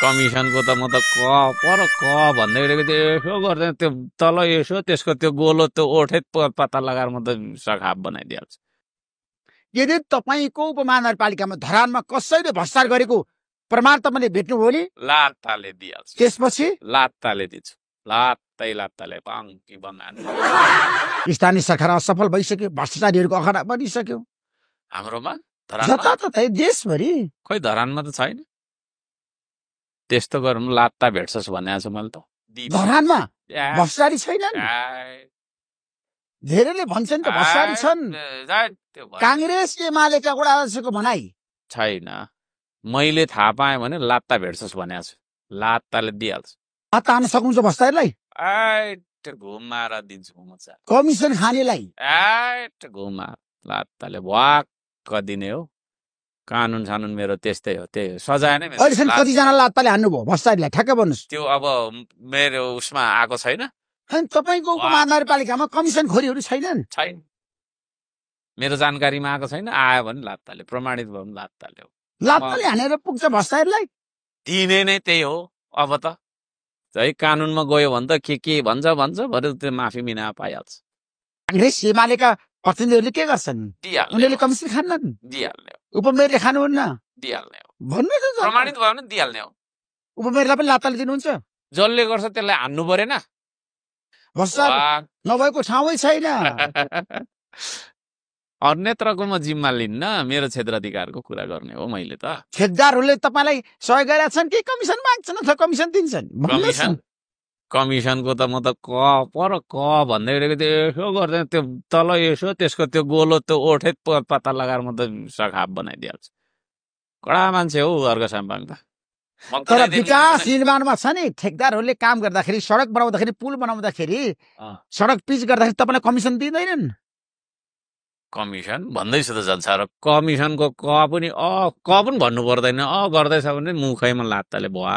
कमिसनको त म त पर भन्दै गरेको त्यो यसो गर्दैन त्यो तल यसो त्यसको त्यो गोलो त्यो ओठै पत्ता लगाएर म त सखाप बनाइदिइहाल्छु। यदि तपाईँको उपमहानगरपालिकामा धरानमा कसैले भ्रष्टाचार गरेको प्रमाण तपाईँले भेट्नुभयो भने लात्ताले दिइहाल्छु। त्यसपछि लात्ताले दिन्छु। लात्ताले पाङ्की बनाएर स्थानीय सरकार असफल भइसक्यो, भ्रष्टाचारीहरूको अखडा बनिसक्यो हाम्रोमा धरानमा जताततै देशभरि। खोइ धरानमा त छैन त्यस्तो गरौँ लात्ता भेट्छस् भनेको छु मैले त। धरानमा भ्रष्टाचारी छैनन्। धेरैले भन्छन् त भ्रष्टाचारी छन्। काङ्ग्रेस एमालेका वडा अध्यक्षको भनाइ छैन। मैले थाहा पाएँ भने लात्ता भेट्छस् भनेको छु। लात्ताले दिइहाल्छु। लात्ता हान्न सक्नुहुन्छ भ्रष्टाचारीलाई? घुमाएर दिन्छु म चाहिँ। कमिसन खानेलाई घुमा लात्ताले भ्वाक्क दिने हो। कानुन सानुन मेरो त्यस्तै हो। त्यही सजाय नै अहिलेसम्म कतिजना लात्ताले हान्नुभयो भ्रष्टाचारीलाई ठ्याक्क भन्नुहोस्। त्यो अब मेरो उसमा आएको छैन। अनि तपाईँको उपमहानगरपालिकामा कमिसन खोरीहरू छैनन्? छैन। मेरो जानकारीमा आएको छैन। आयो भने लात्ताले प्रमाणित भयो भने लात्ताले हो। लात्ताले हानेर पुग्छ भ्रष्टाचारीलाई? दिने नै त्यही हो। अब त है कानुनमा गयो भने त के भन्छ भरे त्यो माफी मिना पाइहाल्छ। काङ्ग्रेस एमालेका प्रतिनिधिहरूले के गर्छन्? उनीहरूले कमिसन खान्नन्? दिइहाल्ने हो। उपमेयरले खानुहुन्न? दिइहाल्ने हो। भन्नुहोस् प्रमाणित भयो भने दिइहाल्ने हो। उपमेयरलाई पनि लात्ताले दिनुहुन्छ? जसले गर्छ त्यसलाई हान्नु परेन। भ्रष्टाचार नभएको ठाउँै छैन। अन्यत्रको म जिम्मा लिन्न। मेरो क्षेत्राधिकारको कुरा गर्ने हो मैले त। ठेकदारहरूले तपाईँलाई सहयोग गरेका छन् कि कमिसन माग्छन् अथवा कमिसन दिन्छन्? कमिसनको त म त पर भन्दै गरेको त्यो यसो गर्दैन त्यो तल यसो त्यसको त्यो गोलो त्यो ओठै पत्ता लगाएर म त सखाप बनाइदिइहाल्छु। कडा मान्छे हो अर्को साम्बाङ त। तर विकास निर्माणमा छ नि ठेकदारहरूले काम गर्दाखेरि सडक बनाउँदाखेरि पुल बनाउँदाखेरि सडक पिच गर्दाखेरि तपाईँलाई कमिसन दिँदैनन्? कमिसन भन्दैछु त जल्छ र कमिसनको क पनि भन्नु पर्दैन। गर्दैछ भने मुखैमा लात्ताले भुवा